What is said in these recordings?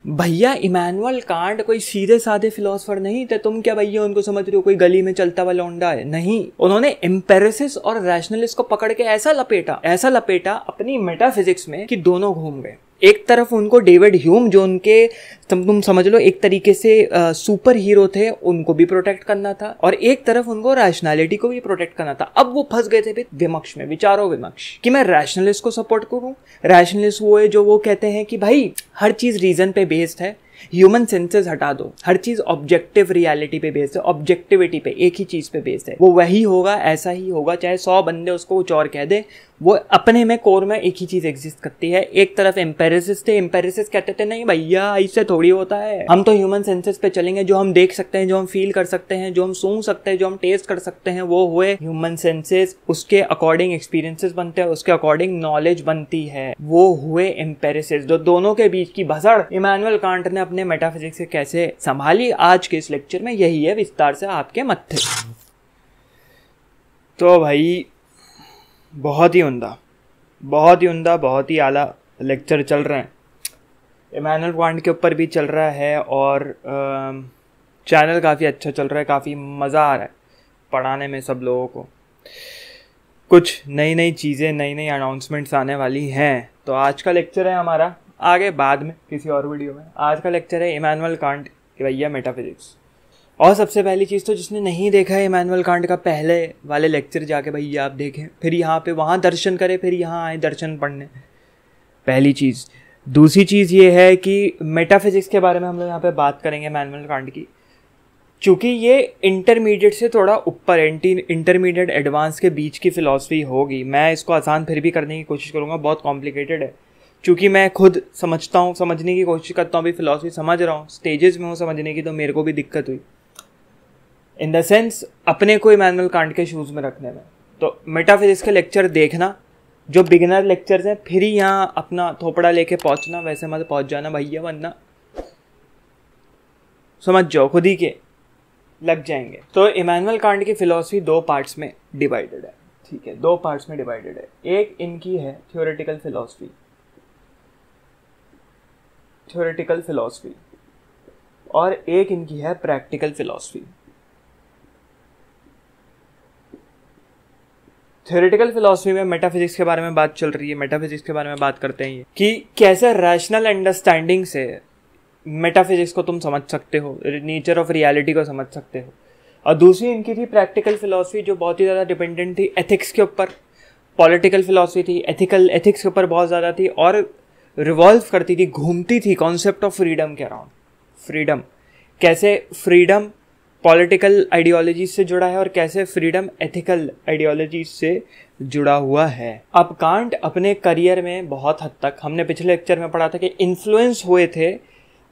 भैया Immanuel Kant कोई सीधे साधे फिलोसफर नहीं थे। तुम क्या भैया उनको समझ रहे हो कोई गली में चलता हुआ लौंडा है? नहीं, उन्होंने एम्पेरिसिस और रैशनलिस्ट को पकड़ के ऐसा लपेटा अपनी मेटाफिजिक्स में कि दोनों घूम गए। एक तरफ उनको डेविड ह्यूम, जो उनके तुम समझ लो एक तरीके से सुपर हीरो थे, उनको भी प्रोटेक्ट करना था, और एक तरफ उनको रैशनैलिटी को भी प्रोटेक्ट करना था। अब वो फंस गए थे विमक्ष में, विचारों विमक्ष, कि मैं रैशनलिस्ट को सपोर्ट करूं। रैशनलिस्ट वो है जो वो कहते हैं कि भाई हर चीज रीजन पे बेस्ड है, ह्यूमन सेंसेस हटा दो, हर चीज ऑब्जेक्टिव रियलिटी पे बेस्ड है, ऑब्जेक्टिविटी पे, एक ही चीज पे बेस्ड है, वो वही होगा, ऐसा ही होगा, चाहे 100 बंदे उसको कुछ और कह दे, वो अपने में कोर में एक ही चीज एग्जिस्ट करती है। एक तरफ एम्पेरिसिस्ट थे, एम्पेरिसिस्ट कहते थे नहीं भैया इससे थोड़ी होता है, हम तो ह्यूमन सेंसेस पे चलेंगे, जो हम देख सकते हैं, जो हम फील कर सकते हैं, जो हम सूंघ सकते हैं, जो हम टेस्ट कर सकते हैं, वो हुए ह्यूमन सेंसेस, उसके अकॉर्डिंग एक्सपीरियंसेस बनते हैं, उसके अकॉर्डिंग नॉलेज बनती है, वो हुए एम्पेरिसिस्ट। जो दोनों के बीच की भसड़ इमैनुअल कांट ने अपने मेटाफिजिक्स से कैसे संभाली, आज के इस लेक्चर में यही है विस्तार से आपके मत्थे। तो भाई बहुत ही उम्दा, बहुत ही आला लेक्चर चल रहे हैं, इमैनुअल कांट के ऊपर भी चल रहा है, और चैनल काफ़ी अच्छा चल रहा है, काफ़ी मज़ा आ रहा है पढ़ाने में सब लोगों को। कुछ नई नई चीज़ें, नई नई अनाउंसमेंट्स आने वाली हैं। तो आज का लेक्चर है हमारा, आगे बाद में किसी और वीडियो में। आज का लेक्चर है इमैनुअल कांट के भैया मेटाफिजिक्स। और सबसे पहली चीज़ तो जिसने नहीं देखा है इमैनुअल कांट का पहले वाले लेक्चर जाके भैया आप देखें, फिर यहाँ पे वहाँ दर्शन करें, फिर यहाँ आए दर्शन पढ़ने, पहली चीज़। दूसरी चीज़ ये है कि मेटाफिजिक्स के बारे में हम लोग यहाँ पे बात करेंगे इमैनुअल कांट की, चूँकि ये इंटरमीडिएट से थोड़ा ऊपर, इंटरमीडिएट एडवांस के बीच की फ़िलॉसफी होगी। मैं इसको आसान फिर भी करने की कोशिश करूँगा, बहुत कॉम्प्लिकेटेड है, क्योंकि मैं खुद समझता हूँ, समझने की कोशिश करता हूँ, अभी फ़िलॉसफी समझ रहा हूँ, स्टेजेस में हूँ समझने की, तो मेरे को भी दिक्कत हुई इन द सेंस अपने को इमैनुअल कांट के शूज़ में रखने में। तो मेटाफिजिक्स के लेक्चर देखना, जो बिगिनर लेक्चर्स हैं, फिर ही यहाँ अपना थोपड़ा लेके पहुँचना, वैसे मत पहुँच जाना भैया, वरना समझ जाओ खुद ही के लग जाएंगे। तो इमैनुअल कांट की फ़िलॉसफी 2 पार्ट्स में डिवाइडेड है, ठीक है, 2 पार्ट्स में डिवाइडेड है। एक इनकी है थ्योरेटिकल फ़िलॉसफी, और एक इनकी है प्रैक्टिकल फ़िलॉसफी। थ्योरेटिकल फिलॉसफी में मेटाफिजिक्स के बारे में बात चल रही है, मेटाफिजिक्स के बारे में बात करते हैं ये कि कैसे रैशनल अंडरस्टैंडिंग से मेटाफिजिक्स को तुम समझ सकते हो, नेचर ऑफ रियलिटी को समझ सकते हो। और दूसरी इनकी थी प्रैक्टिकल फिलॉसफी, जो बहुत ही ज़्यादा डिपेंडेंट थी एथिक्स के ऊपर। पॉलिटिकल फिलॉसफी थी, एथिक्स के ऊपर बहुत ज़्यादा थी, और रिवॉल्व करती थी, घूमती थी कॉन्सेप्ट ऑफ फ्रीडम के अराउंड। फ्रीडम, कैसे फ्रीडम पॉलिटिकल आइडियोलॉजी से जुड़ा है और कैसे फ्रीडम एथिकल आइडियोलॉजी से जुड़ा हुआ है। अब कांट अपने करियर में बहुत हद तक, हमने पिछले लेक्चर में पढ़ा था कि इन्फ्लुएंस हुए थे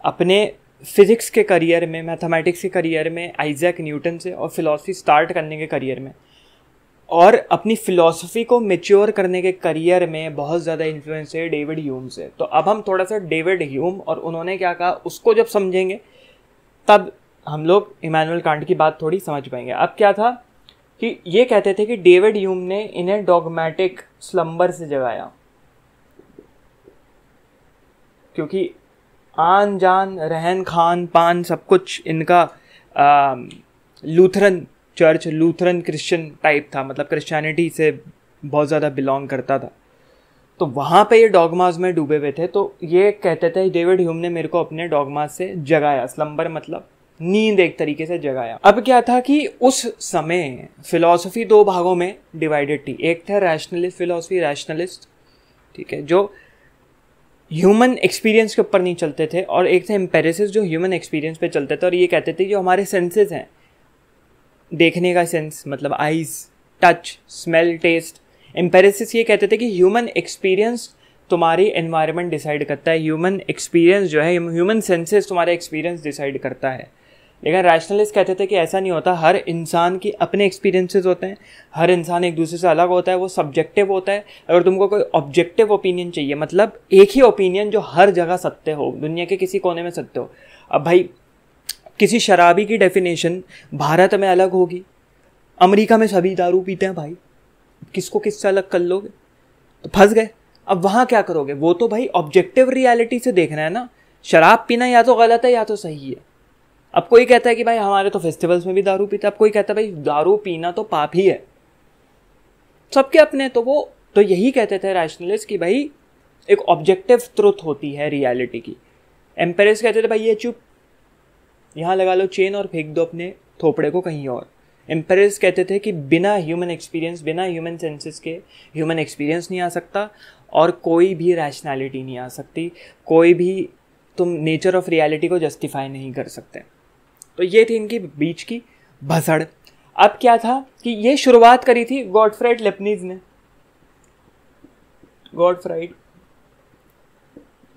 अपने फिजिक्स के करियर में, मैथमेटिक्स के करियर में आइजैक न्यूटन से, और फिलॉसफी स्टार्ट करने के करियर में, और अपनी फिलॉसफी को मैच्योर करने के करियर में बहुत ज़्यादा इन्फ्लुएंस है डेविड ह्यूम से। तो अब हम थोड़ा सा डेविड ह्यूम और उन्होंने क्या कहा उसको जब समझेंगे, तब हम लोग इमैनुअल कांट की बात थोड़ी समझ पाएंगे। अब क्या था कि ये कहते थे कि डेविड ह्यूम ने इन्हें डॉगमैटिक स्लम्बर से जगाया, क्योंकि आन जान रहन खान पान सब कुछ इनका Lutheran church, Lutheran Christian type था, मतलब क्रिश्चियनिटी से बहुत ज़्यादा बिलोंग करता था। तो वहाँ पे ये डॉगमास में डूबे हुए थे। तो ये कहते थे डेविड ह्यूम ने मेरे को अपने डॉगमास से जगाया, स्लम्बर मतलब नींद एक तरीके से जगाया। अब क्या था कि उस समय फिलॉसफी 2 भागों में डिवाइडेड थी। एक था रैशनलिस्ट फिलॉसफी, रैशनलिस्ट, ठीक है, जो ह्यूमन एक्सपीरियंस के ऊपर नहीं चलते थे, और एक था एम्पेरिसिस्ट जो ह्यूमन एक्सपीरियंस पे चलते थे, और ये कहते थे जो हमारे सेंसेस हैं, देखने का सेंस मतलब eyes, touch, smell, test. Empiricist ये कहते थे कि ह्यूमन एक्सपीरियंस तुम्हारी एनवायरनमेंट डिसाइड करता है, ह्यूमन एक्सपीरियंस जो है, ह्यूमन सेंसेस तुम्हारा एक्सपीरियंस डिसाइड करता है। लेकिन रैशनलिस्ट कहते थे कि ऐसा नहीं होता, हर इंसान की अपने एक्सपीरियंसेस होते हैं, हर इंसान एक दूसरे से अलग होता है, वो सब्जेक्टिव होता है। अगर तुमको कोई ऑब्जेक्टिव ओपिनियन चाहिए, मतलब एक ही ओपिनियन जो हर जगह सत्य हो, दुनिया के किसी कोने में सत्य हो। अब भाई किसी शराबी की डेफिनेशन भारत में अलग होगी, अमेरिका में सभी दारू पीते हैं भाई, किसको किससे अलग कर लोगे, तो फंस गए। अब वहाँ क्या करोगे, वो तो भाई ऑब्जेक्टिव रियलिटी से देखना है ना। शराब पीना या तो गलत है या तो सही है। अब कोई कहता है कि भाई हमारे तो फेस्टिवल्स में भी दारू पीता है, अब कोई कहता है भाई दारू पीना तो पाप ही है। सबके अपने, तो वो तो यही कहते थे रैशनलिस्ट कि भाई एक ऑब्जेक्टिव ट्रुथ होती है रियलिटी की। एम्पेयरिस्ट कहते थे भाई ये चुप, यहाँ लगा लो चेन और फेंक दो अपने थोपड़े को कहीं और। एम्पेयरिस्ट कहते थे कि बिना ह्यूमन एक्सपीरियंस, बिना ह्यूमन सेंसेस के ह्यूमन एक्सपीरियंस नहीं आ सकता और कोई भी रैशनैलिटी नहीं आ सकती, कोई भी तुम नेचर ऑफ रियलिटी को जस्टिफाई नहीं कर सकते। तो ये थी इनकी बीच की भसड़। अब क्या था कि ये शुरुआत करी थी गॉटफ्राइड लेबनिज ने।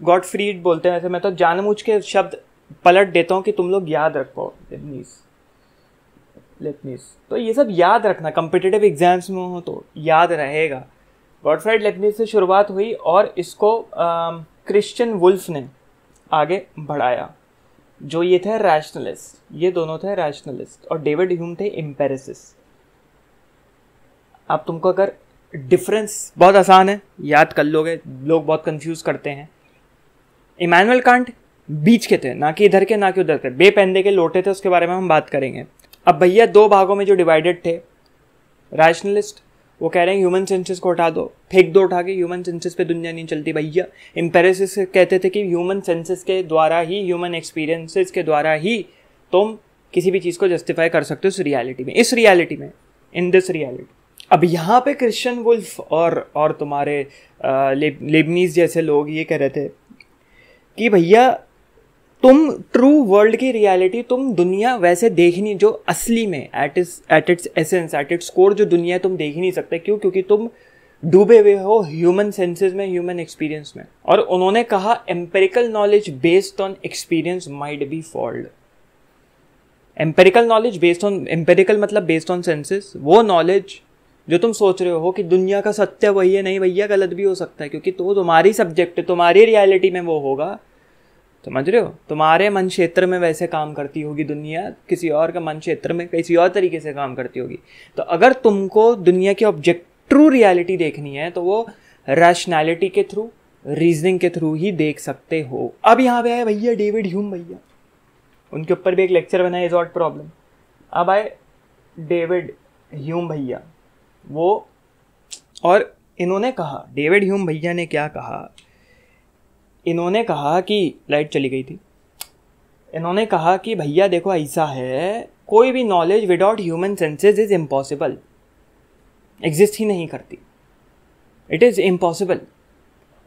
गॉटफ्रीड बोलते हैं वैसे, मैं तो जानबूझ के शब्द पलट देता हूँ कि तुम लोग याद रखो। लेबनिज तो ये सब याद रखना, कॉम्पिटिटिव एग्जाम्स में हो तो याद रहेगा। गॉटफ्राइड लेबनिज से शुरुआत हुई और इसको क्रिश्चियन वुल्फ ने आगे बढ़ाया, जो ये थे रैशनलिस्ट। ये दोनों थे रैशनलिस्ट और डेविड ह्यूम थे एम्पेरिसिस्ट। अब तुमको अगर डिफरेंस बहुत आसान है, याद कर लोगे, लोग बहुत कंफ्यूज करते हैं। इमैनुअल कांट बीच के थे, ना कि इधर के ना कि उधर के, बेपैंदे के लोटे थे, उसके बारे में हम बात करेंगे। अब भैया दो भागों में जो डिवाइडेड थे, रैशनलिस्ट वो कह रहे हैं ह्यूमन सेंसेस को हटा दो, फेंक दो उठा के, ह्यूमन सेंसेस पे दुनिया नहीं चलती भैया। एम्पेरिसिस्ट कहते थे कि ह्यूमन सेंसेस के द्वारा ही, ह्यूमन एक्सपीरियंसेस के द्वारा ही तुम किसी भी चीज़ को जस्टिफाई कर सकते हो इस रियलिटी में, इन दिस रियलिटी। अब यहाँ पे क्रिश्चियन वुल्फ और तुम्हारे लेबनीज जैसे लोग ये कह रहे थे कि भैया तुम ट्रू वर्ल्ड की रियलिटी, तुम दुनिया वैसे देख नहीं, जो असली में at its essence, at its core जो दुनिया है तुम देख ही नहीं सकते। क्यों? क्योंकि तुम डूबे हुए हो ह्यूमन सेंसेस में, ह्यूमन एक्सपीरियंस में। और उन्होंने कहा empirical knowledge based on experience might be fold. Empirical knowledge based on, empirical मतलब बेस्ड ऑन सेंसेस, वो नॉलेज जो तुम सोच रहे हो कि दुनिया का सत्य वही है, नहीं भैया गलत भी हो सकता है, क्योंकि तो तुम्हारी सब्जेक्ट है, तुम्हारी रियलिटी में वो होगा। समझ रहे हो? तुम्हारे मन क्षेत्र में वैसे काम करती होगी दुनिया, किसी और का मन क्षेत्र में किसी और तरीके से काम करती होगी। तो अगर तुमको दुनिया की ऑब्जेक्ट ट्रू रियलिटी देखनी है तो वो रैशनैलिटी के थ्रू, रीजनिंग के थ्रू ही देख सकते हो। अब यहाँ पे आए भैया डेविड ह्यूम भैया, उनके ऊपर भी एक लेक्चर बना है इज़ॉट प्रॉब्लम। अब आए डेविड ह्यूम भैया वो, और इन्होंने कहा, डेविड ह्यूम भैया ने क्या कहा, इन्होंने कहा कि लाइट चली गई थी। इन्होंने कहा कि भैया देखो ऐसा है, कोई भी knowledge without human senses is impossible, exist ही नहीं करती, इट इज़ इम्पॉसिबल।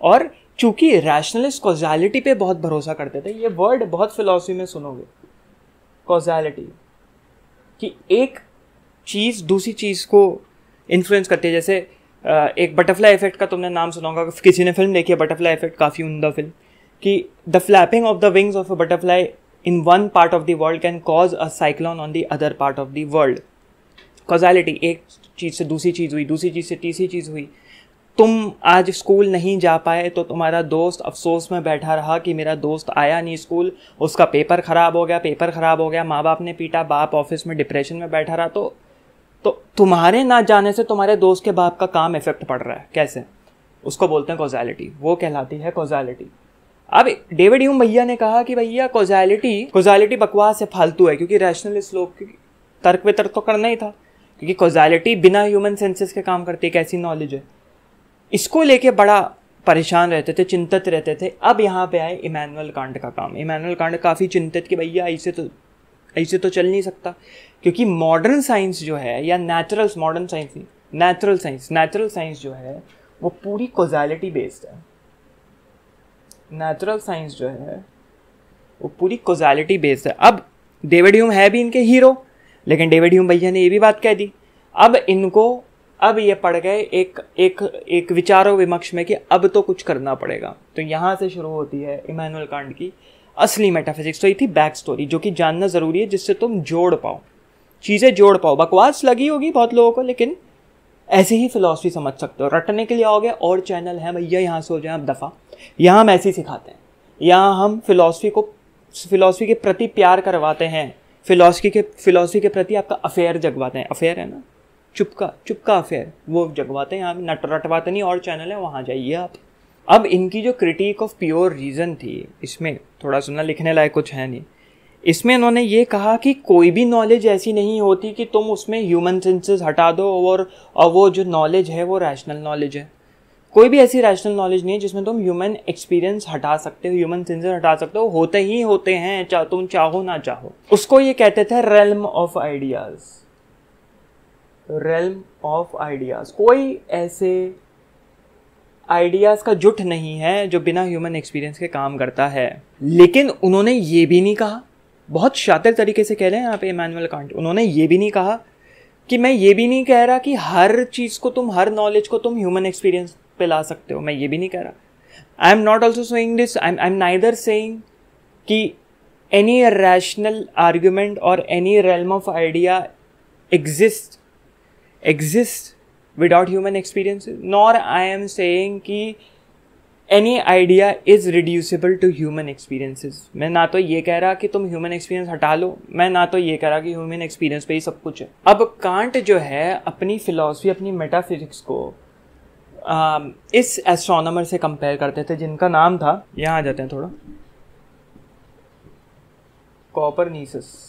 और चूंकि रैशनलिस्ट कॉजालिटी पे बहुत भरोसा करते थे, ये वर्ड बहुत फिलॉसफी में सुनोगे, कॉजालिटी, कि एक चीज़ दूसरी चीज़ को इन्फ्लुएंस करती है। जैसे एक बटरफ्लाई इफेक्ट का तुमने नाम सुना होगा, किसी ने फिल्म देखी है बटरफ्लाई इफेक्ट, काफ़ी उम्दा फिल्म, कि the flapping of the wings of a butterfly in one part of the world can cause a cyclone on the other part of the world. Causality, एक चीज़ से दूसरी चीज़ हुई, दूसरी चीज़ से तीसरी चीज़ हुई। तुम आज स्कूल नहीं जा पाए तो तुम्हारा दोस्त अफसोस में बैठा रहा कि मेरा दोस्त आया नहीं स्कूल, उसका पेपर ख़राब हो गया, माँ बाप ने पीटा, बाप ऑफिस में डिप्रेशन में बैठा रहा। तो तुम्हारे ना जाने से तुम्हारे दोस्त के बाप का काम इफेक्ट पड़ रहा है, कैसे? उसको बोलते हैं कॉजालिटी, वो कहलाती है कॉजालिटी। अब डेविड ह्यूम भैया ने कहा कि भैया कॉजालिटी बकवास है, फालतू है, क्योंकि रैशनलिस्ट लोग तर्क वितर्क तो करना ही था, क्योंकि कॉजालिटी बिना ह्यूमन सेंसेस के काम करती है, कैसी नॉलेज है। इसको लेके बड़ा परेशान रहते थे, चिंतित रहते थे। अब यहाँ पे आए इमैनुअल कांट का काम। इमैनुअल कांट काफ़ी चिंतित कि भैया ऐसे तो चल नहीं सकता, क्योंकि मॉडर्न साइंस जो है, या नेचुरल साइंस जो है वो पूरी कॉजालिटी बेस्ड है। नेचुरल साइंस जो है वो पूरी कॉजालिटी बेस्ड है। अब डेविड ह्यूम है भी इनके हीरो, लेकिन डेविड ह्यूम भैया ने ये भी बात कह दी। अब ये पड़ गए एक विचारो विमर्श में कि अब तो कुछ करना पड़ेगा। तो यहाँ से शुरू होती है इमैनुअल कांट की असली मेटाफिजिक्स। तो ये थी बैक स्टोरी, जो कि जानना ज़रूरी है, जिससे तुम जोड़ पाओ, चीज़ें जोड़ पाओ। बकवास लगी होगी बहुत लोगों को, लेकिन ऐसे ही फिलॉसफी समझ सकते हो। रटने के लिए आओगे और चैनल है भैया, यहाँ से हो जाए अब दफ़ा। यहाँ हम ऐसे ही सिखाते हैं, यहाँ हम फिलॉसफी के प्रति प्यार करवाते हैं, फिलॉसफी के प्रति आपका अफेयर जगवाते हैं। अफेयर है ना, चुपका अफेयर, वो जगवाते हैं। यहाँ रटवाते नहीं, और चैनल है, वहाँ जाइए आप। अब इनकी जो क्रिटिक ऑफ प्योर रीज़न थी, इसमें थोड़ा सुनना, लिखने लायक कुछ है नहीं। इसमें इन्होंने ये कहा कि कोई भी नॉलेज ऐसी नहीं होती कि तुम उसमें ह्यूमन सेंसेस हटा दो और वो जो नॉलेज है वो रैशनल नॉलेज है। कोई भी ऐसी रैशनल नॉलेज नहीं है जिसमें तुम ह्यूमन एक्सपीरियंस हटा सकते हो, ह्यूमन सेंसेस हटा सकते हो। होते ही होते हैं, तुम चाहो ना चाहो। उसको ये कहते थे realm of ideas. Realm of ideas, कोई ऐसे आइडियाज का जुट नहीं है जो बिना ह्यूमन एक्सपीरियंस के काम करता है। लेकिन उन्होंने ये भी नहीं कहा, बहुत शातिर तरीके से कह रहे हैं यहाँ पे इमैनुअल कांट, उन्होंने ये भी नहीं कहा कि मैं ये भी नहीं कह रहा कि हर चीज़ को तुम, हर नॉलेज को तुम ह्यूमन एक्सपीरियंस पे ला सकते हो। मैं ये भी नहीं कह रहा। I am not also saying this, I am neither saying कि एनी रैशनल आर्ग्यूमेंट और any realm of idea exist without human experiences, nor I am saying कि any idea is reducible to human experiences। मैं ना तो ये कह रहा कि तुम human experience हटा लो, मैं ना तो ये कह रहा कि human experience पे ही सब कुछ है। अब कांट जो है अपनी फिलॉसफी, अपनी मेटाफिजिक्स को इस एस्ट्रोनॉमर से कंपेयर करते थे जिनका नाम था, यहाँ आ जाते हैं थोड़ा, कॉपरनीकस।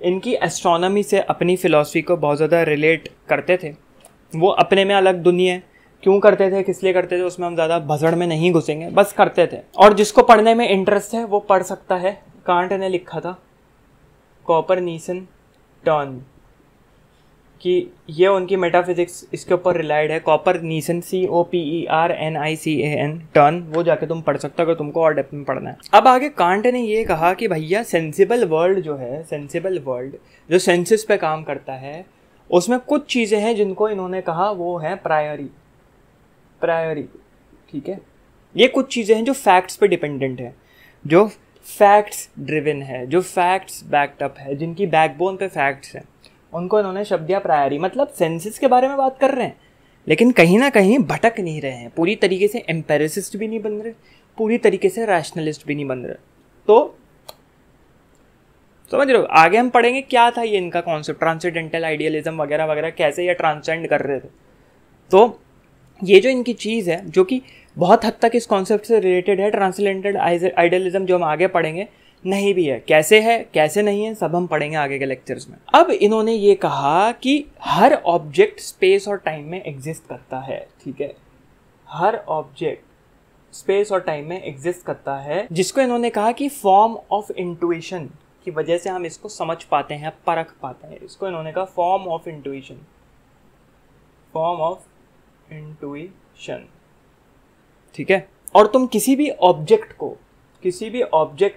इनकी एस्ट्रोनॉमी से अपनी फ़िलॉसफी को बहुत ज़्यादा रिलेट करते थे। वो अपने में अलग दुनिया है, क्यों करते थे, किस लिए करते थे, उसमें हम ज़्यादा भसड़ में नहीं घुसेंगे, बस करते थे। और जिसको पढ़ने में इंटरेस्ट है वो पढ़ सकता है। कांट ने लिखा था कॉपरनीसन टर्न, कि ये उनकी मेटाफिजिक्स इसके ऊपर रिलाइड है। कॉपरनीसन COPERNICAN टर्न, वो जाके तुम पढ़ सकते हो अगर तुमको और डेप्थ में पढ़ना है। अब आगे कांट ने ये कहा कि भैया सेंसिबल वर्ल्ड जो है, सेंसिबल वर्ल्ड जो सेंसेस पे काम करता है, उसमें कुछ चीज़ें हैं जिनको इन्होंने कहा वो है प्रायोरी, ठीक है। ये कुछ चीज़ें हैं जो फैक्ट्स पे डिपेंडेंट है, जो फैक्ट्स ड्रिवन है, जो फैक्ट्स बैक्ड अप है, जिनकी बैकबोन पे फैक्ट्स हैं, उनको इन्होंने शब्द दिया प्रायरी। मतलब सेंसेस के बारे में बात कर रहे हैं लेकिन कहीं ना कहीं भटक नहीं रहे हैं, पूरी तरीके से एम्पेरिसिस्ट भी नहीं बन रहे, पूरी तरीके से रैशनलिस्ट भी नहीं बन रहे। तो समझ रहे हो, आगे हम पढ़ेंगे क्या था ये इनका कॉन्सेप्ट, ट्रांसेंडेंटल आइडियलिज्म वगैरह वगैरह, कैसे ये ट्रांसेंड कर रहे थे। तो ये जो इनकी चीज़ है जो कि बहुत हद तक इस कॉन्सेप्ट से रिलेटेड है, ट्रांसेंडेंटल आइडियलिज्म, जो हम आगे पढ़ेंगे, नहीं भी है, कैसे है कैसे नहीं है सब हम पढ़ेंगे आगे के लेक्चर्स में। अब इन्होंने ये कहा कि हर ऑब्जेक्ट स्पेस और टाइम में एग्जिस्ट करता है, ठीक है, हर ऑब्जेक्ट स्पेस और टाइम में एग्जिस्ट करता है, जिसको इन्होंने कहा कि फॉर्म ऑफ इंट्यूशन की वजह से हम इसको समझ पाते हैं, परख पाते हैं। इसको इन्होंने कहा form of intuition, form of intuition, ठीक है। और तुम किसी भी ऑब्जेक्ट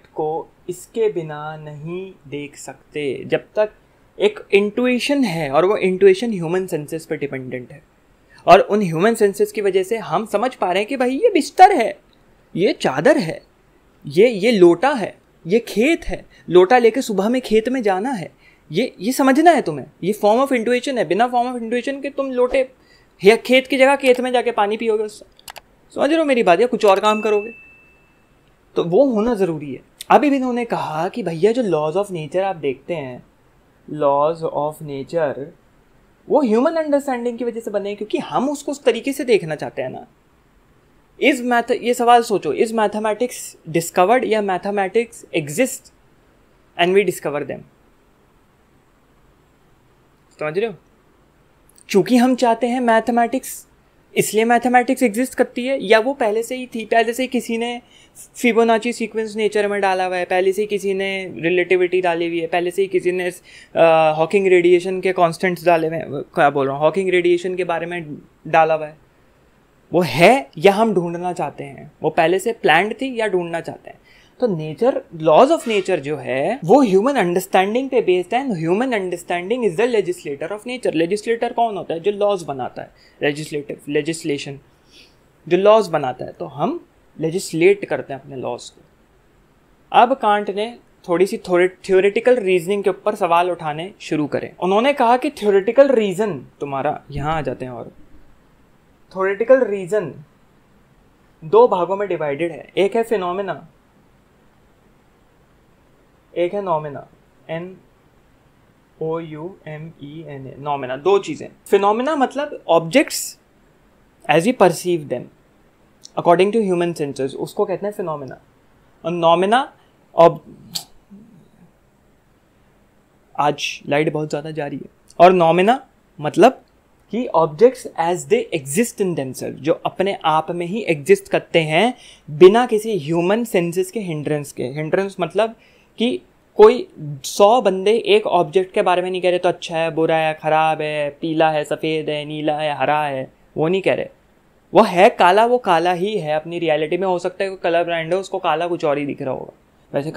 को इसके बिना नहीं देख सकते जब तक एक इंट्यूशन है, और वो इंट्यूशन ह्यूमन सेंसेस पे डिपेंडेंट है। और उन ह्यूमन सेंसेस की वजह से हम समझ पा रहे हैं कि भाई ये बिस्तर है, ये चादर है, ये लोटा है, ये खेत है, लोटा लेके सुबह में खेत में जाना है, ये समझना है तुम्हें। ये फॉर्म ऑफ इंट्यूशन है। बिना फॉर्म ऑफ इंट्यूशन के तुम लोटे या खेत की जगह खेत में जाके पानी पियोगे उससे, समझ रहे हो मेरी बात, या कुछ और काम करोगे, तो वो होना ज़रूरी है। अभी भी इन्होंने कहा कि भैया जो लॉज ऑफ नेचर आप देखते हैं, लॉज ऑफ नेचर वो ह्यूमन अंडरस्टैंडिंग की वजह से बने, क्योंकि हम उसको उस तरीके से देखना चाहते हैं ना। ये सवाल सोचो, इज मैथमेटिक्स डिस्कवर्ड या mathematics exist and we discover them? समझ रहे हो, चूंकि हम चाहते हैं मैथमेटिक्स, इसलिए मैथमेटिक्स एग्जिस्ट करती है, या वो पहले से ही थी, पहले से ही किसी ने फिबोनाची सीक्वेंस नेचर में डाला हुआ है, पहले से ही किसी ने रिलेटिविटी डाली हुई है, पहले से ही किसी ने हॉकिंग रेडिएशन के कांस्टेंट्स डाले हुए हैं, क्या बोल रहा हूँ, हॉकिंग रेडिएशन के बारे में डाला हुआ है। वो है या हम ढूंढना चाहते हैं, वो पहले से प्लान्ड थी या ढूंढना चाहते हैं। तो नेचर, लॉज ऑफ नेचर जो है वो ह्यूमन अंडरस्टैंडिंग पे बेस्ड है। Human understanding is the legislator of nature. Legislator कौन होता है? जो लॉज बनाता है, लेजिस्लेशन जो लॉज बनाता है। तो हम लेजिस्लेट करते हैं अपने लॉज को। अब कांट ने थोड़ी सी थ्योरेटिकल रीजनिंग के ऊपर सवाल उठाने शुरू करे। उन्होंने कहा कि थ्योरेटिकल रीजन तुम्हारा, यहाँ आ जाते हैं, और थ्योरेटिकल रीजन दो भागों में डिवाइडेड है। एक है फिनोमेना, एक है नॉमिना, NOUMENA, नॉमिना। दो चीजें, फिनोमेना मतलब objects as you perceive them, according to human senses उसको कहते हैं फिनोमेना। और नॉमिना, अब आज लाइट बहुत ज़्यादा जा रही है, और नॉमिना मतलब कि objects as they exist in themself, जो अपने आप में ही एग्जिस्ट करते हैं बिना किसी ह्यूमन सेंसेस के हिंड्रेंस के। हिंड्रेंस मतलब कि कोई 100 बंदे एक ऑब्जेक्ट के बारे में नहीं कह रहे तो अच्छा है, बुरा है, खराब है, पीला है, सफ़ेद है, नीला है, हरा है, वो नहीं कह रहे। वो है काला, वो काला ही है अपनी रियलिटी में। हो सकता है कोई कलर ब्लाइंड है, उसको काला कुछ और ही दिख रहा होगा। वैसे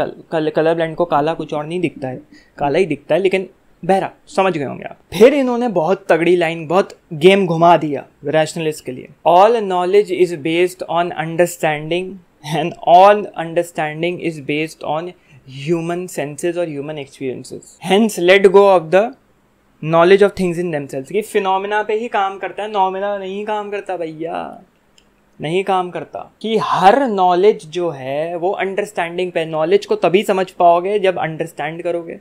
कलर ब्लाइंड को काला कुछ और नहीं दिखता है, काला ही दिखता है, लेकिन बहरा समझ गए होंगे आप। फिर इन्होंने बहुत तगड़ी लाइन, बहुत गेम घुमा दिया रैशनलिस्ट के लिए। All knowledge is based on understanding and all understanding is based on human senses और human experiences. Hence let go of the knowledge of things in themselves. कि फिनोमिना पे ही काम करता है, नॉमिना नहीं काम करता भैया, नहीं काम करता। कि हर नॉलेज जो है वो अंडरस्टैंडिंग पे। नॉलेज को तभी समझ पाओगे जब अंडरस्टैंड करोगे,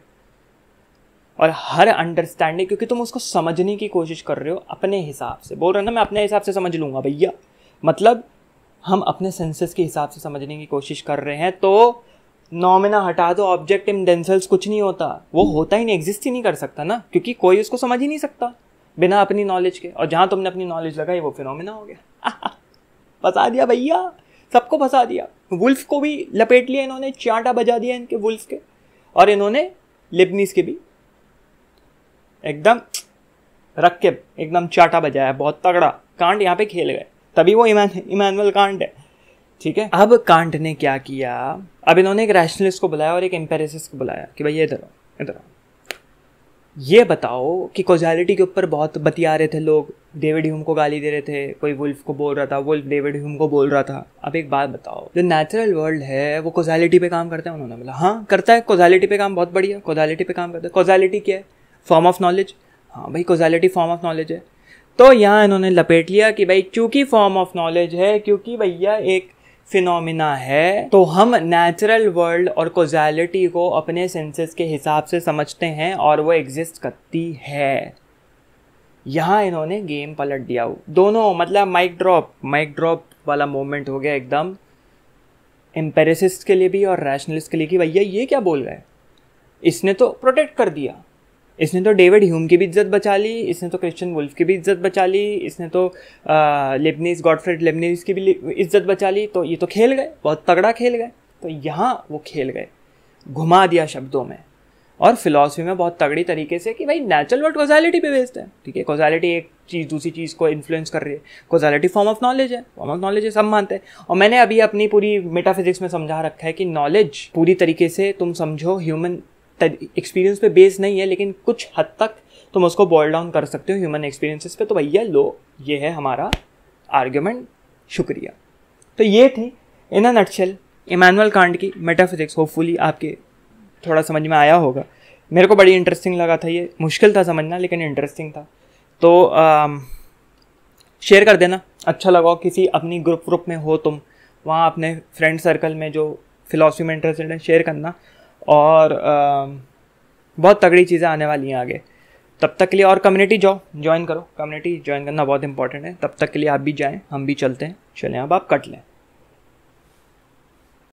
और हर अंडरस्टैंडिंग, क्योंकि तुम उसको समझने की कोशिश कर रहे हो अपने हिसाब से। बोल रहे हो ना, मैं अपने हिसाब से समझ लूंगा भैया, मतलब हम अपने सेंसेस के हिसाब से समझने की कोशिश कर रहे हैं। तो नॉमिना हटा दो, ऑब्जेक्ट इन देमसेल्व्स कुछ नहीं होता, वो होता ही नहीं, एग्जिस्ट ही नहीं कर सकता ना, क्योंकि कोई उसको समझ ही नहीं सकता बिना अपनी नॉलेज के। और जहां तुमने अपनी नॉलेज लगाई वो फिनोमिना हो गया। फंसा दिया भैया, सबको फंसा दिया। वुल्फ को भी लपेट लिया इन्होंने, चांटा बजा दिया इनके वुल्फ के, और इन्होंने लिबनीज के भी एकदम रख के एकदम चाटा बजाया, बहुत तगड़ा कांड यहाँ पे खेल गए। तभी वो इमैनुअल कांट है, ठीक है। अब कांट ने क्या किया, अब इन्होंने एक रैशनलिस्ट को बुलाया और एक एम्पेरिसिस्ट को बुलाया कि भाई इधर आओ, इधर आओ, ये बताओ कि कॉजालिटी के ऊपर बहुत बतिया रहे थे लोग, डेविड ह्यूम को गाली दे रहे थे, कोई वुल्फ को बोल रहा था, वुल्फ डेविड ह्यूम को बोल रहा था। अब एक बात बताओ, जो नेचुरल वर्ल्ड है वो कॉजालिटी पे काम करता है? उन्होंने बोला हाँ करता है, कॉजालिटी पे काम, बहुत बढ़िया, कॉजालिटी पे काम करता है। कॉजालिटी क्या है? Form of knowledge. हाँ भाई, कॉजालिटी फॉर्म ऑफ नॉलेज है। तो यहाँ इन्होंने लपेट लिया कि भाई क्योंकि फॉर्म ऑफ नॉलेज है, क्योंकि भैया एक फिनोमिना है, तो हम नेचुरल वर्ल्ड और कॉजालिटी को अपने सेंसेस के हिसाब से समझते हैं और वो एग्जिस्ट करती है। यहाँ इन्होंने गेम पलट दिया। दोनों मतलब माइक ड्रॉप वाला मोमेंट हो गया एकदम, एम्पेरिसिस्ट के लिए भी और रैशनलिस्ट के लिए कि भैया ये क्या बोल रहा है। इसने तो प्रोटेक्ट कर दिया, इसने तो डेविड ह्यूम की भी इज्जत बचा ली, इसने तो क्रिश्चियन वुल्फ की भी इज्जत बचा ली, इसने तो लेबनीज, गॉडफ्रेड लेबनीज की भी इज्जत बचा ली। तो ये तो खेल गए, बहुत तगड़ा खेल गए। तो यहाँ वो खेल गए, घुमा दिया शब्दों में और फिलॉसफी में बहुत तगड़ी तरीके से कि भाई नेचुरल वर्ल्ड कॉजालिटी पे बेस्ड है, ठीक है। कॉजालिटी एक चीज़ दूसरी चीज़ को इन्फ्लुएंस कर रही है, कॉजालिटी फॉर्म ऑफ नॉलेज है, फॉर्म ऑफ नॉलेज है, सब मानते हैं। और मैंने अभी अपनी पूरी मेटाफिजिक्स में समझा रखा है कि नॉलेज पूरी तरीके से तुम समझो ह्यूमन एक्सपीरियंस पे बेस नहीं है, लेकिन कुछ हद तक तुम उसको बॉयल डाउन कर सकते हो ह्यूमन एक्सपीरियंसेस पे। तो भैया लो, ये है हमारा आर्ग्यूमेंट, शुक्रिया। तो ये थी इन अ नटशेल इमैनुअल कांट की मेटाफिजिक्स। होपफुली आपके थोड़ा समझ में आया होगा। मेरे को बड़ी इंटरेस्टिंग लगा था, ये मुश्किल था समझना लेकिन इंटरेस्टिंग था। तो शेयर कर देना, अच्छा लगा। किसी अपनी ग्रुप में हो तुम, वहाँ अपने फ्रेंड सर्कल में जो फिलॉसफी में इंटरेस्टेड है शेयर करना। और बहुत तगड़ी चीज़ें आने वाली हैं आगे। तब तक के लिए और कम्युनिटी ज्वाइन करो, कम्युनिटी ज्वाइन करना बहुत इंपॉर्टेंट है। तब तक के लिए आप भी जाएं, हम भी चलते हैं। चलें अब आप कट लें।